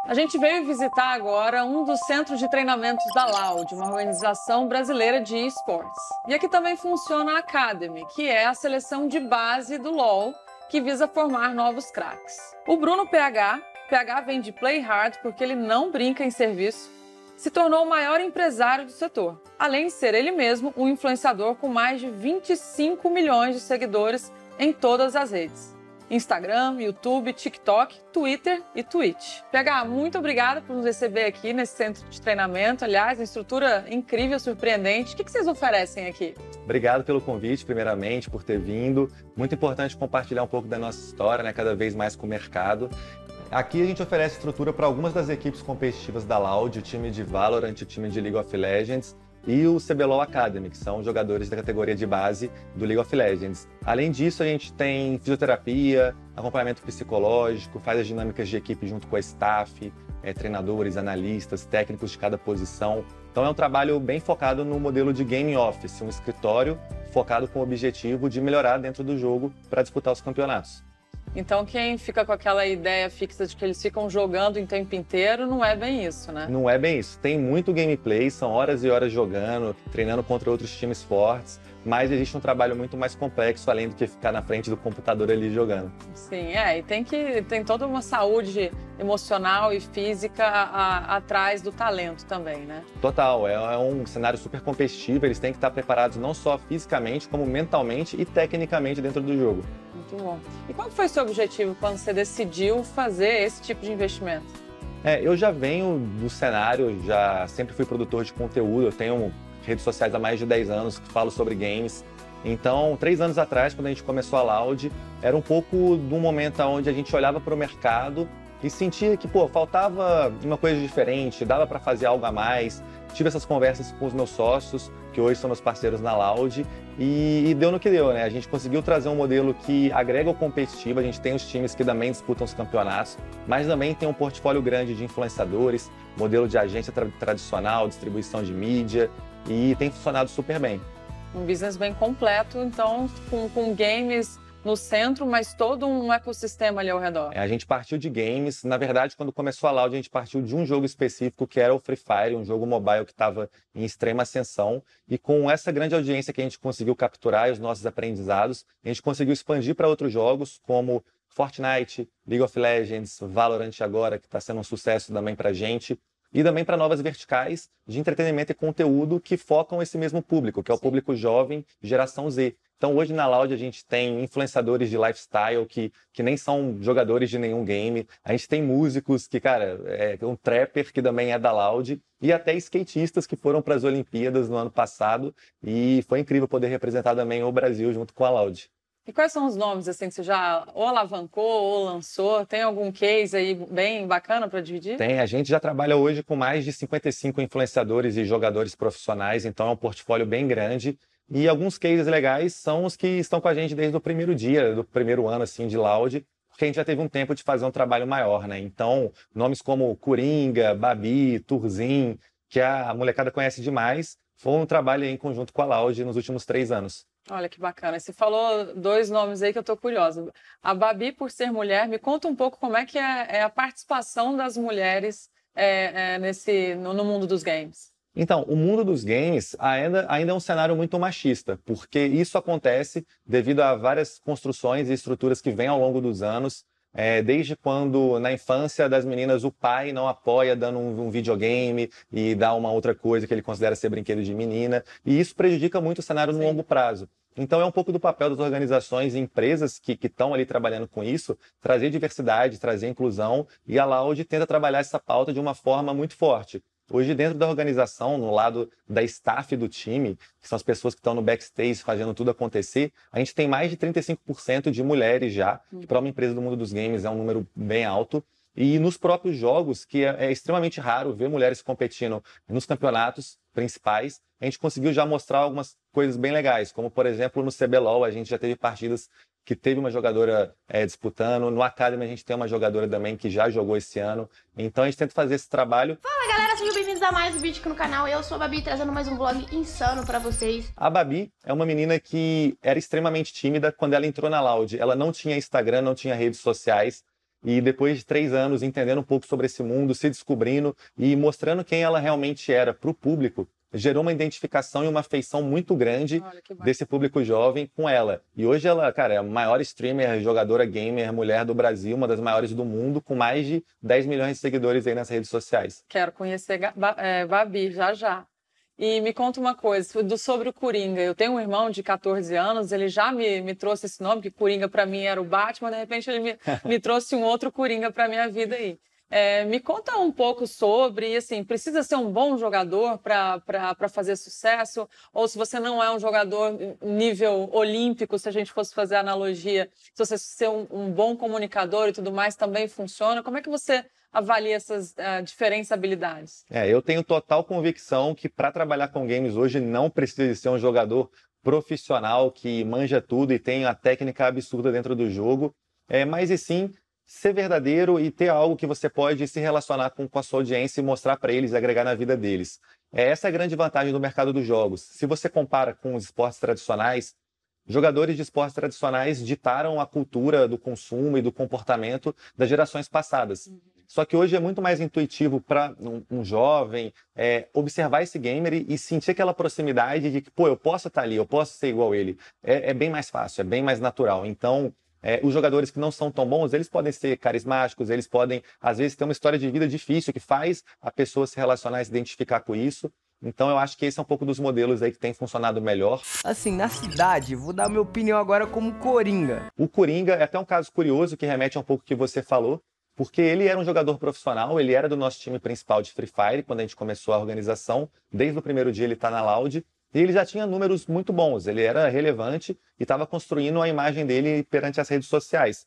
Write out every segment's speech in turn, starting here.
A gente veio visitar agora um dos centros de treinamentos da Loud, uma organização brasileira de esportes. E aqui também funciona a Academy, que é a seleção de base do LoL, que visa formar novos craques. O Bruno PH vem de Play Hard porque ele não brinca em serviço, se tornou o maior empresário do setor, além de ser ele mesmo um influenciador com mais de 25 milhões de seguidores em todas as redes. Instagram, YouTube, TikTok, Twitter e Twitch. PH, muito obrigada por nos receber aqui nesse centro de treinamento. Aliás, uma estrutura incrível, surpreendente. O que vocês oferecem aqui? Obrigado pelo convite, primeiramente, por ter vindo. Muito importante compartilhar um pouco da nossa história, né? Cada vez mais com o mercado. Aqui a gente oferece estrutura para algumas das equipes competitivas da Loud, o time de Valorant, o time de League of Legends e o CBLOL Academy, que são jogadores da categoria de base do League of Legends. Além disso, a gente tem fisioterapia, acompanhamento psicológico, faz as dinâmicas de equipe junto com a staff, treinadores, analistas, técnicos de cada posição. Então é um trabalho bem focado no modelo de game office, um escritório focado com o objetivo de melhorar dentro do jogo para disputar os campeonatos. Então quem fica com aquela ideia fixa de que eles ficam jogando em tempo inteiro, não é bem isso, né? Não é bem isso. Tem muito gameplay, são horas e horas jogando, treinando contra outros times fortes, mas existe um trabalho muito mais complexo, além do que ficar na frente do computador ali jogando. Sim, e tem toda uma saúde emocional e física atrás do talento também, né? Total, é um cenário super competitivo, eles têm que estar preparados não só fisicamente, como mentalmente e tecnicamente dentro do jogo. Muito bom. E qual foi o seu objetivo quando você decidiu fazer esse tipo de investimento? Eu já venho do cenário, já sempre fui produtor de conteúdo, eu tenho redes sociais há mais de 10 anos que falo sobre games. Então, 3 anos atrás, quando a gente começou a Loud, era um pouco de um momento onde a gente olhava para o mercado e sentia que, faltava uma coisa diferente, dava para fazer algo a mais. Tive essas conversas com os meus sócios, que hoje são meus parceiros na Loud, e deu no que deu, né? A gente conseguiu trazer um modelo que agrega o competitivo, a gente tem os times que também disputam os campeonatos, mas também tem um portfólio grande de influenciadores, modelo de agência tradicional, distribuição de mídia, e tem funcionado super bem. Um business bem completo, então, com games no centro, mas todo um ecossistema ali ao redor. A gente partiu de games. Na verdade, quando começou a Loud, a gente partiu de um jogo específico, que era o Free Fire, um jogo mobile que estava em extrema ascensão. E com essa grande audiência que a gente conseguiu capturar e os nossos aprendizados, a gente conseguiu expandir para outros jogos, como Fortnite, League of Legends, Valorant agora, que está sendo um sucesso também para a gente. E também para novas verticais de entretenimento e conteúdo que focam esse mesmo público, que é o público jovem, geração Z. Então hoje na Loud a gente tem influenciadores de lifestyle que nem são jogadores de nenhum game. A gente tem músicos que, é um trapper que também é da Loud. E até skatistas que foram para as Olimpíadas no ano passado. E foi incrível poder representar também o Brasil junto com a Loud. E quais são os nomes assim, que você já ou alavancou ou lançou? Tem algum case aí bem bacana para dividir? Tem, a gente já trabalha hoje com mais de 55 influenciadores e jogadores profissionais, então é um portfólio bem grande. E alguns cases legais são os que estão com a gente desde o primeiro dia, do primeiro ano assim, de Loud, porque a gente já teve um tempo de fazer um trabalho maior, né? Então, nomes como Coringa, Babi, Turzin, que a molecada conhece demais, foi um trabalho em conjunto com a Loud nos últimos 3 anos. Olha que bacana. Você falou 2 nomes aí que eu tô curiosa. A Babi, por ser mulher, me conta um pouco como é que é a participação das mulheres no mundo dos games. Então, o mundo dos games ainda é um cenário muito machista, porque isso acontece devido a várias construções e estruturas que vêm ao longo dos anos, desde quando, na infância das meninas, o pai não apoia dando um videogame e dá uma outra coisa que ele considera ser brinquedo de menina, e isso prejudica muito o cenário no longo prazo. Então é um pouco do papel das organizações e empresas que estão ali trabalhando com isso, trazer diversidade, trazer inclusão, e a Loud tenta trabalhar essa pauta de uma forma muito forte. Hoje, dentro da organização, no lado da staff do time, que são as pessoas que estão no backstage fazendo tudo acontecer, a gente tem mais de 35% de mulheres já, que para uma empresa do mundo dos games é um número bem alto. E nos próprios jogos, que é extremamente raro ver mulheres competindo nos campeonatos principais, a gente conseguiu já mostrar algumas coisas bem legais, como, por exemplo, no CBLOL, a gente já teve partidas que teve uma jogadora disputando. No Academy a gente tem uma jogadora também que já jogou esse ano. Então a gente tenta fazer esse trabalho. Fala galera, sejam bem-vindos a mais um vídeo aqui no canal. Eu sou a Babi, trazendo mais um vlog insano pra vocês. A Babi é uma menina que era extremamente tímida quando ela entrou na Loud. Ela não tinha Instagram, não tinha redes sociais. e depois de 3 anos entendendo um pouco sobre esse mundo, se descobrindo e mostrando quem ela realmente era para o público, gerou uma identificação e uma afeição muito grande desse público jovem com ela. E hoje ela, cara, é a maior streamer, jogadora gamer, mulher do Brasil, uma das maiores do mundo, com mais de 10 milhões de seguidores aí nas redes sociais. Quero conhecer Babi já já. E me conta uma coisa, sobre o Coringa. Eu tenho um irmão de 14 anos, ele já me trouxe esse nome, que Coringa para mim era o Batman, de repente ele me trouxe um outro Coringa para minha vida aí. Me conta um pouco sobre, assim, precisa ser um bom jogador para fazer sucesso? Ou se você não é um jogador nível olímpico, se a gente fosse fazer a analogia, se você ser um bom comunicador e tudo mais, também funciona? Como é que você avalia essas diferentes habilidades? Eu tenho total convicção que para trabalhar com games hoje não precisa ser um jogador profissional que manja tudo e tem a técnica absurda dentro do jogo, mas e sim ser verdadeiro e ter algo que você pode se relacionar com a sua audiência e mostrar para eles e agregar na vida deles. Essa é a grande vantagem do mercado dos jogos. Se você compara com os esportes tradicionais, jogadores de esportes tradicionais ditaram a cultura do consumo e do comportamento das gerações passadas. Só que hoje é muito mais intuitivo para um jovem observar esse gamer e sentir aquela proximidade de que, pô, eu posso estar ali, eu posso ser igual a ele. É bem mais fácil, é bem mais natural. Então, os jogadores que não são tão bons, eles podem ser carismáticos, eles podem, às vezes, ter uma história de vida difícil que faz a pessoa se relacionar e se identificar com isso. Então eu acho que esse é um pouco dos modelos aí que tem funcionado melhor. Assim, na cidade, vou dar minha opinião agora como Coringa. O Coringa é até um caso curioso que remete a um pouco o que você falou, porque ele era um jogador profissional, ele era do nosso time principal de Free Fire quando a gente começou a organização. Desde o primeiro dia ele está na Loud. E ele já tinha números muito bons, ele era relevante e estava construindo a imagem dele perante as redes sociais.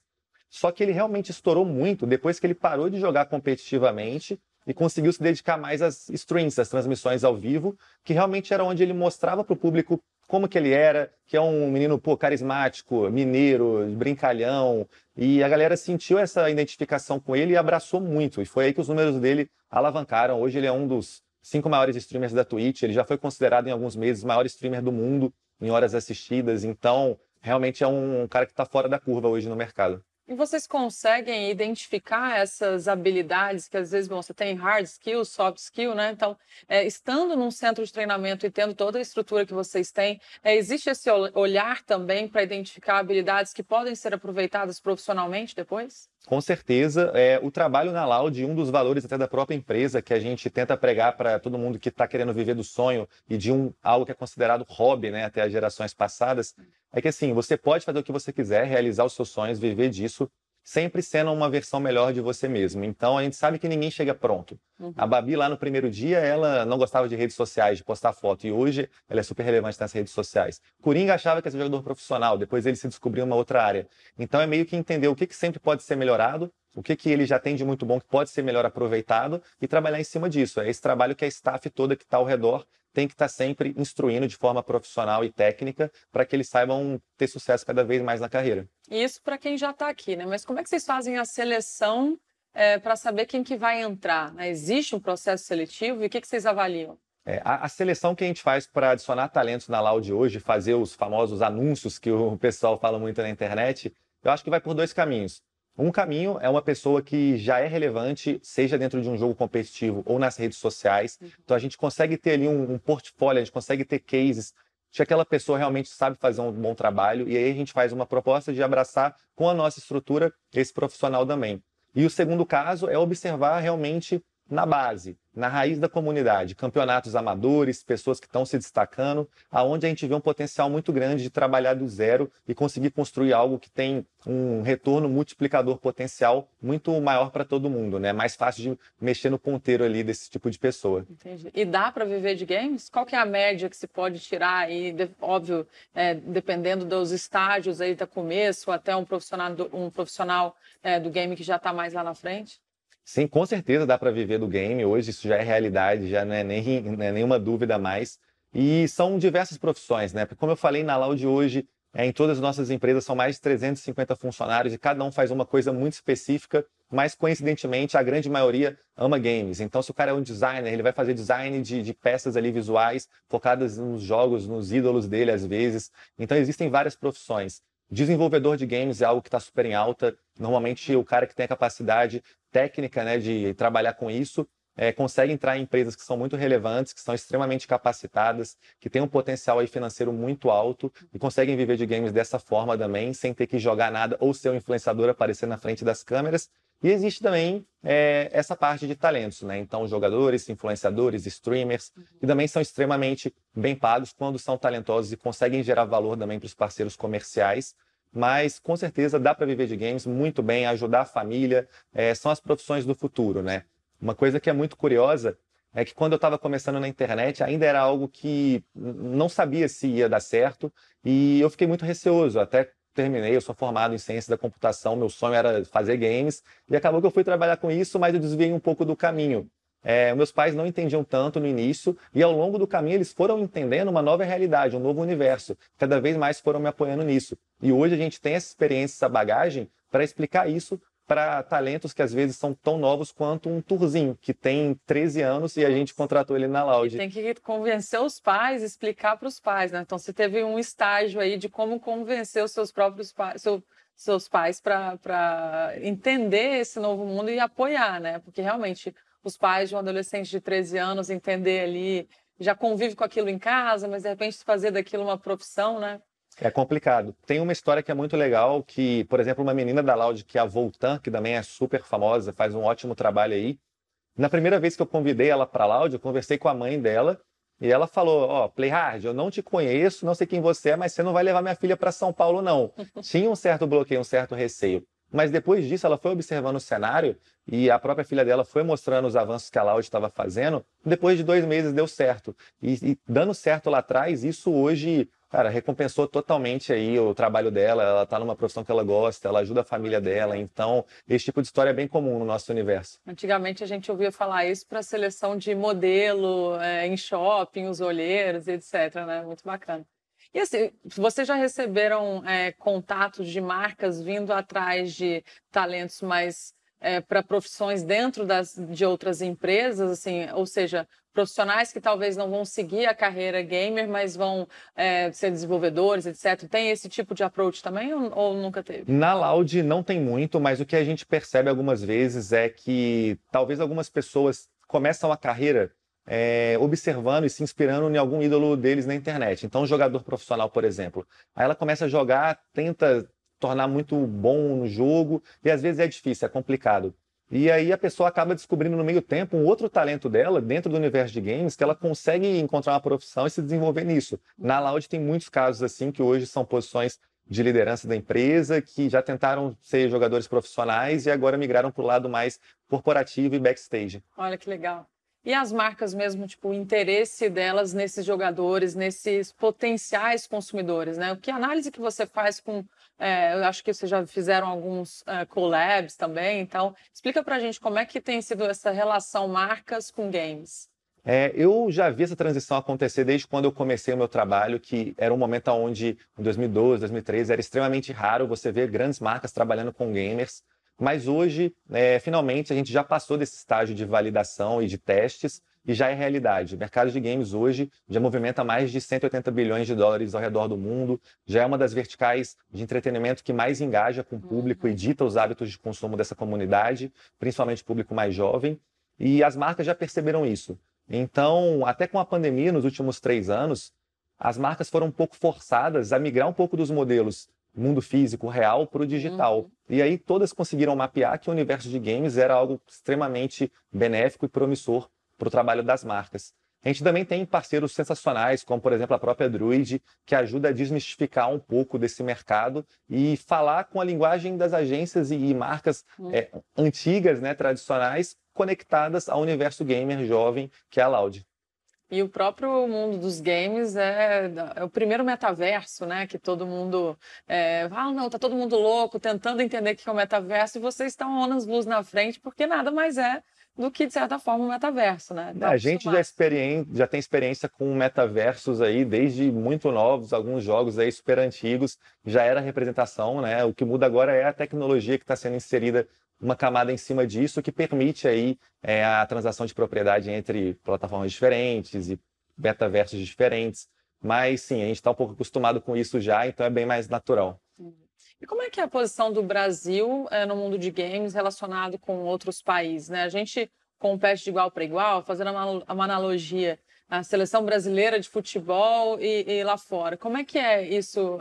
Só que ele realmente estourou muito depois que ele parou de jogar competitivamente e conseguiu se dedicar mais às streams, às transmissões ao vivo, que realmente era onde ele mostrava para o público como que ele era, que é um menino carismático, mineiro, brincalhão, e a galera sentiu essa identificação com ele e abraçou muito, e foi aí que os números dele alavancaram. Hoje ele é um dos 5 maiores streamers da Twitch, ele já foi considerado em alguns meses o maior streamer do mundo em horas assistidas, então realmente é um cara que está fora da curva hoje no mercado. E vocês conseguem identificar essas habilidades que às vezes você tem hard skill, soft skill, né? Então, estando num centro de treinamento e tendo toda a estrutura que vocês têm, existe esse olhar também para identificar habilidades que podem ser aproveitadas profissionalmente depois? Com certeza, o trabalho na Loud, um dos valores até da própria empresa que a gente tenta pregar para todo mundo que está querendo viver do sonho e de algo que é considerado hobby, né, até as gerações passadas, é que assim, você pode fazer o que você quiser, realizar os seus sonhos, viver disso, sempre sendo uma versão melhor de você mesmo. Então, a gente sabe que ninguém chega pronto. A Babi, lá no primeiro dia, ela não gostava de redes sociais, de postar foto, e hoje ela é super relevante nas redes sociais. Coringa achava que era jogador profissional, depois ele se descobriu em uma outra área. Então, é meio que entender o que sempre pode ser melhorado, o que ele já tem de muito bom que pode ser melhor aproveitado e trabalhar em cima disso. É esse trabalho que a staff toda que está ao redor tem que estar sempre instruindo de forma profissional e técnica para que eles saibam ter sucesso cada vez mais na carreira. Isso para quem já está aqui, né? Mas como é que vocês fazem a seleção para saber quem que vai entrar, né? Existe um processo seletivo e o que vocês avaliam? A seleção que a gente faz para adicionar talentos na Loud hoje, fazer os famosos anúncios que o pessoal fala muito na internet, eu acho que vai por 2 caminhos. Um caminho é uma pessoa que já é relevante, seja dentro de um jogo competitivo ou nas redes sociais. Então a gente consegue ter ali um portfólio, a gente consegue ter cases de que aquela pessoa realmente sabe fazer um bom trabalho, e aí a gente faz uma proposta de abraçar com a nossa estrutura esse profissional também. E o segundo caso é observar realmente na base, na raiz da comunidade, campeonatos amadores, pessoas que estão se destacando, aonde a gente vê um potencial muito grande de trabalhar do zero e conseguir construir algo que tem um retorno multiplicador potencial muito maior para todo mundo, né? Mais fácil de mexer no ponteiro ali desse tipo de pessoa. Entendi. E dá para viver de games? Qual que é a média que se pode tirar aí, óbvio, dependendo dos estágios aí do começo até um profissional do game que já está mais lá na frente? Sim, com certeza dá para viver do game. Hoje isso já é realidade, já não é nenhuma dúvida mais. E são diversas profissões, né? Porque como eu falei na Loud hoje, em todas as nossas empresas são mais de 350 funcionários e cada um faz uma coisa muito específica, mas coincidentemente a grande maioria ama games. Então se o cara é um designer, ele vai fazer design de peças ali visuais, focadas nos jogos, nos ídolos dele às vezes. Então existem várias profissões. Desenvolvedor de games é algo que está super em alta. Normalmente, o cara que tem a capacidade técnica, né, de trabalhar com isso, consegue entrar em empresas que são muito relevantes, que são extremamente capacitadas, que têm um potencial aí financeiro muito alto e conseguem viver de games dessa forma também, sem ter que jogar nada ou ser um influenciador aparecer na frente das câmeras. E existe também essa parte de talentos, né? Então, jogadores, influenciadores, streamers, que também são extremamente bem pagos quando são talentosos e conseguem gerar valor também para os parceiros comerciais. Mas, com certeza, dá para viver de games muito bem, ajudar a família, são as profissões do futuro, né? Uma coisa que é muito curiosa é que quando eu estava começando na internet, ainda era algo que não sabia se ia dar certo e eu fiquei muito receoso, até terminei, eu sou formado em ciência da computação, meu sonho era fazer games, e acabou que eu fui trabalhar com isso, mas eu desviei um pouco do caminho. Meus pais não entendiam tanto no início, e ao longo do caminho eles foram entendendo uma nova realidade, um novo universo. Cada vez mais foram me apoiando nisso. E hoje a gente tem essa experiência, essa bagagem, para explicar isso para talentos que às vezes são tão novos quanto um Turzinho, que tem 13 anos e a gente contratou ele na Loud. Tem que convencer os pais, explicar para os pais, né? Então, você teve um estágio aí de como convencer os seus próprios pais, seus pais para entender esse novo mundo e apoiar, né? Porque realmente os pais de um adolescente de 13 anos entender ali, já convive com aquilo em casa, mas de repente fazer daquilo uma profissão, né? É complicado. Tem uma história que é muito legal, que, por exemplo, uma menina da Loud, que é a Voltan, que também é super famosa, faz um ótimo trabalho aí. Na primeira vez que eu convidei ela para a Loud, eu conversei com a mãe dela, e ela falou, Playhard, eu não te conheço, não sei quem você é, mas você não vai levar minha filha para São Paulo, não. Tinha um certo bloqueio, um certo receio. Mas depois disso, ela foi observando o cenário e a própria filha dela foi mostrando os avanços que a Loud estava fazendo. Depois de 2 meses deu certo. E dando certo lá atrás, isso hoje, cara, recompensou totalmente aí o trabalho dela. Ela está numa profissão que ela gosta, ela ajuda a família dela. Então, esse tipo de história é bem comum no nosso universo. Antigamente a gente ouvia falar isso para seleção de modelo em shopping, os olheiros, etc, né? Muito bacana. E assim, vocês já receberam contatos de marcas vindo atrás de talentos mais para profissões dentro de outras empresas, assim, ou seja, profissionais que talvez não vão seguir a carreira gamer, mas vão ser desenvolvedores, etc. Tem esse tipo de approach também ou nunca teve? Na Loud não tem muito, mas o que a gente percebe algumas vezes é que talvez algumas pessoas começam a carreira observando e se inspirando em algum ídolo deles na internet. Então, um jogador profissional, por exemplo, aí ela começa a jogar, tenta tornar muito bom no jogo, e às vezes é difícil, é complicado. E aí a pessoa acaba descobrindo no meio tempo um outro talento dela dentro do universo de games, que ela consegue encontrar uma profissão e se desenvolver nisso. Na Loud tem muitos casos assim, que hoje são posições de liderança da empresa, que já tentaram ser jogadores profissionais e agora migraram para o lado mais corporativo e backstage. Olha que legal. E as marcas mesmo, tipo, o interesse delas nesses jogadores, nesses potenciais consumidores, né? Que análise que você faz com... eu acho que vocês já fizeram alguns collabs também, então explica pra gente como é que tem sido essa relação marcas com games. Eu já vi essa transição acontecer desde quando eu comecei o meu trabalho, que era um momento onde, em 2012, 2013, era extremamente raro você ver grandes marcas trabalhando com gamers. Mas hoje, finalmente, a gente já passou desse estágio de validação e de testes e já é realidade. O mercado de games hoje já movimenta mais de 180 bilhões de dólares ao redor do mundo, já é uma das verticais de entretenimento que mais engaja com o público e dita os hábitos de consumo dessa comunidade, principalmente o público mais jovem, e as marcas já perceberam isso. Então, até com a pandemia, nos últimos 3 anos, as marcas foram um pouco forçadas a migrar um pouco dos modelos mundo físico real para o digital. E aí todas conseguiram mapear que o universo de games era algo extremamente benéfico e promissor para o trabalho das marcas. A gente também tem parceiros sensacionais, como por exemplo a própria Druid, que ajuda a desmistificar um pouco desse mercado e falar com a linguagem das agências e marcas antigas, né, tradicionais, conectadas ao universo gamer jovem, que é a Loud. E o próprio mundo dos games é o primeiro metaverso, né? Que todo mundo não, tá todo mundo louco, tentando entender o que é o metaverso, e vocês estão anos-luz na frente, porque nada mais é do que, de certa forma, o metaverso, né? A gente já tem experiência com metaversos aí desde muito novos, alguns jogos aí super antigos, já era representação, né? O que muda agora é a tecnologia que está sendo inserida, uma camada em cima disso que permite aí a transação de propriedade entre plataformas diferentes e metaversos diferentes. Mas sim, a gente está um pouco acostumado com isso já, então é bem mais natural. E como é que é a posição do Brasil no mundo de games relacionado com outros países, né? A gente compete de igual para igual, fazendo uma analogia, a seleção brasileira de futebol e lá fora. Como é que é isso?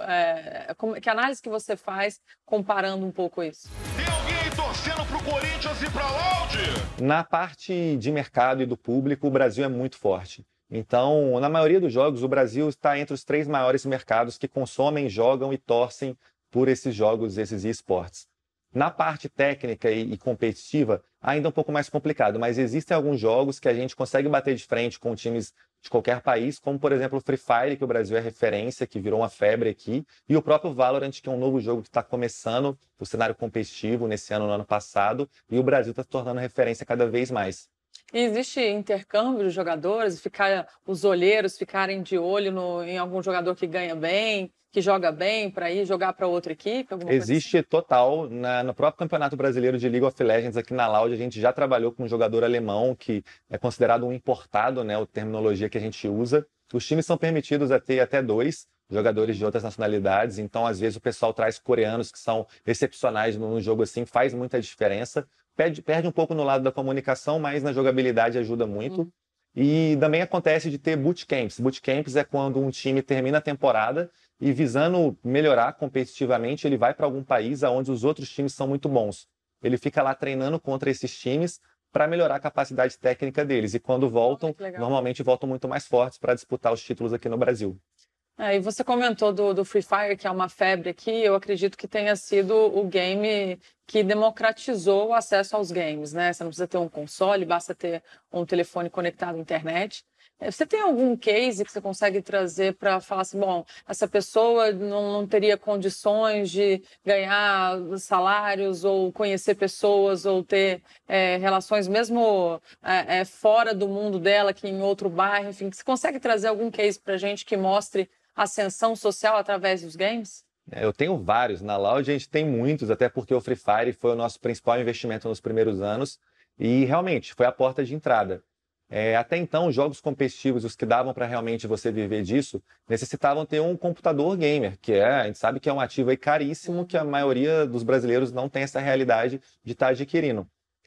Que análise que você faz comparando um pouco isso? Tem alguém torcendo pro Corinthians e pra Laude? Na parte de mercado e do público, o Brasil é muito forte. Então, na maioria dos jogos, o Brasil está entre os 3 maiores mercados que consomem, jogam e torcem por esses jogos, esses esportes. Na parte técnica e competitiva, ainda é um pouco mais complicado, mas existem alguns jogos que a gente consegue bater de frente com times de qualquer país, como, por exemplo, o Free Fire, que o Brasil é referência, que virou uma febre aqui, e o próprio Valorant, que é um novo jogo que está começando o cenário competitivo nesse ano, no ano passado, e o Brasil está se tornando referência cada vez mais. E existe intercâmbio de jogadores, os olheiros ficarem de olho em algum jogador que ganha bem, que joga bem, para ir jogar para outra equipe? Existe assim? Total. No próprio Campeonato Brasileiro de League of Legends, aqui na Loud, a gente já trabalhou com um jogador alemão, que é considerado um importado, né, a terminologia que a gente usa. Os times são permitidos a ter até 2 jogadores de outras nacionalidades, então às vezes o pessoal traz coreanos que são excepcionais no jogo assim, faz muita diferença. Perde um pouco no lado da comunicação, mas na jogabilidade ajuda muito. E também acontece de ter bootcamps. Bootcamps é quando um time termina a temporada e, visando melhorar competitivamente, ele vai para algum país onde os outros times são muito bons. Ele fica lá treinando contra esses times para melhorar a capacidade técnica deles. E quando voltam, normalmente voltam muito mais fortes para disputar os títulos aqui no Brasil. E você comentou do Free Fire, que é uma febre aqui. Eu acredito que tenha sido o game que democratizou o acesso aos games, né? Você não precisa ter um console, basta ter um telefone conectado à internet. Você tem algum case que você consegue trazer para falar assim, bom, essa pessoa não teria condições de ganhar salários ou conhecer pessoas ou ter relações mesmo fora do mundo dela, que em outro bairro, enfim, você consegue trazer algum case para a gente que mostre ascensão social através dos games? Eu tenho vários. Na Loud a gente tem muitos, até porque o Free Fire foi o nosso principal investimento nos primeiros anos e realmente foi a porta de entrada. Até então, os jogos competitivos, os que davam para realmente você viver disso, necessitavam ter um computador gamer, que a gente sabe que é um ativo aí caríssimo, que a maioria dos brasileiros não tem essa realidade de estar adquirindo.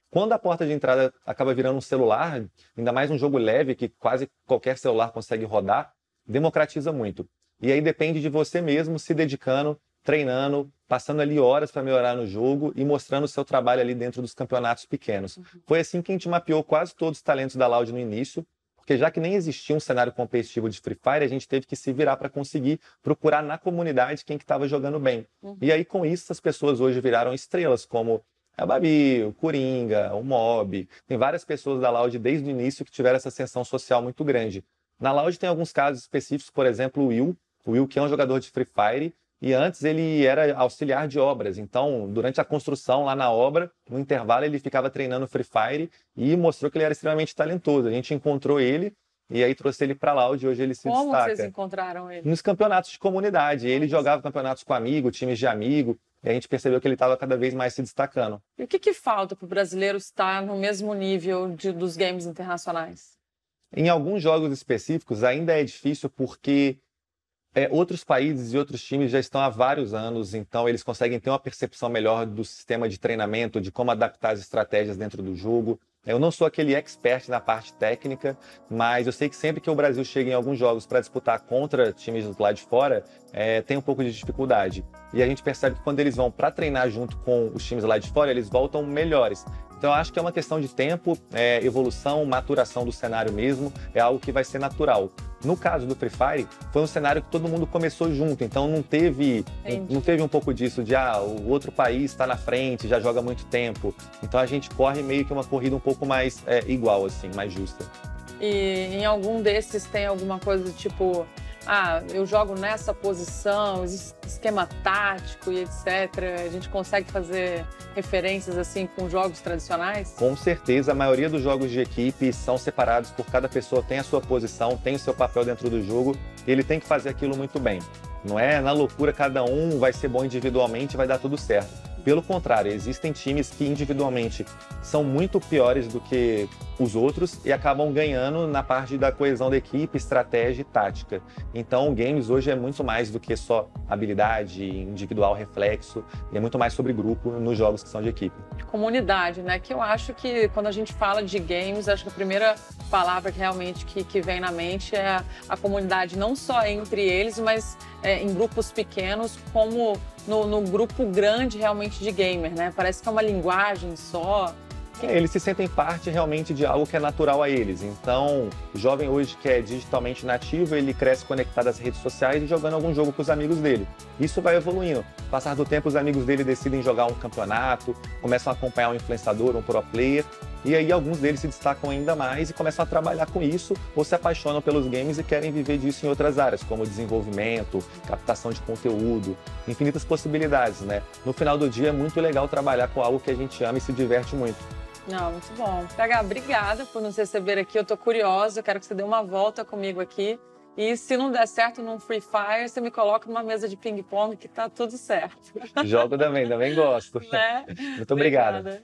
Quando a porta de entrada acaba virando um celular, ainda mais um jogo leve, que quase qualquer celular consegue rodar, democratiza muito. E aí depende de você mesmo se dedicando, treinando, passando ali horas para melhorar no jogo e mostrando o seu trabalho ali dentro dos campeonatos pequenos. Foi assim que a gente mapeou quase todos os talentos da Loud no início, porque já que nem existia um cenário competitivo de Free Fire, a gente teve que se virar para conseguir procurar na comunidade quem que estava jogando bem. E aí com isso as pessoas hoje viraram estrelas, como a Babi, o Coringa, o Mob. Tem várias pessoas da Loud desde o início que tiveram essa ascensão social muito grande. Na Loud tem alguns casos específicos, por exemplo, o Will, que é um jogador de Free Fire, e antes ele era auxiliar de obras. Então, durante a construção lá na obra, no intervalo ele ficava treinando Free Fire e mostrou que ele era extremamente talentoso. A gente encontrou ele e aí trouxe ele para a Loud e hoje ele se destaca. Como vocês encontraram ele? Nos campeonatos de comunidade. Ele jogava campeonatos com amigo, times de amigo, e a gente percebeu que ele estava cada vez mais se destacando. E o que falta para o brasileiro estar no mesmo nível dos games internacionais? Em alguns jogos específicos ainda é difícil porque outros países e outros times já estão há vários anos, então eles conseguem ter uma percepção melhor do sistema de treinamento, de como adaptar as estratégias dentro do jogo. Eu não sou aquele expert na parte técnica, mas eu sei que sempre que o Brasil chega em alguns jogos para disputar contra times do lado de fora, tem um pouco de dificuldade. E a gente percebe que quando eles vão para treinar junto com os times lá de fora, eles voltam melhores. Então eu acho que é uma questão de tempo, evolução, maturação do cenário mesmo, é algo que vai ser natural. No caso do Free Fire, foi um cenário que todo mundo começou junto, então não teve um pouco disso de o outro país está na frente, já joga há muito tempo. Então a gente corre meio que uma corrida um pouco mais igual, assim, mais justa. E em algum desses tem alguma coisa do tipo, eu jogo nessa posição, esquema tático e etc. A gente consegue fazer referências assim com jogos tradicionais? Com certeza, a maioria dos jogos de equipe são separados por cada pessoa, tem a sua posição, tem o seu papel dentro do jogo, e ele tem que fazer aquilo muito bem. Não é na loucura, cada um vai ser bom individualmente e vai dar tudo certo. Pelo contrário, existem times que individualmente são muito piores do que os outros e acabam ganhando na parte da coesão da equipe, estratégia e tática. Então, games hoje é muito mais do que só habilidade, individual, reflexo, e é muito mais sobre grupo nos jogos que são de equipe. Comunidade, né? Que eu acho que quando a gente fala de games, acho que a primeira palavra que realmente que vem na mente é a comunidade, não só entre eles, mas em grupos pequenos, como no grupo grande realmente de gamer, né? Parece que é uma linguagem só. Eles se sentem parte realmente de algo que é natural a eles. Então, o jovem hoje que é digitalmente nativo, ele cresce conectado às redes sociais e jogando algum jogo com os amigos dele. Isso vai evoluindo. Passar do tempo, os amigos dele decidem jogar um campeonato, começam a acompanhar um influenciador, um pro player, e aí alguns deles se destacam ainda mais e começam a trabalhar com isso ou se apaixonam pelos games e querem viver disso em outras áreas, como desenvolvimento, captação de conteúdo, infinitas possibilidades, né? No final do dia é muito legal trabalhar com algo que a gente ama e se diverte muito. Não, muito bom. PH, obrigada por nos receber aqui. Eu tô curiosa, eu quero que você dê uma volta comigo aqui. E se não der certo num Free Fire, você me coloca numa mesa de ping-pong que tá tudo certo. Jogo também gosto. Né? Muito obrigado. Obrigada.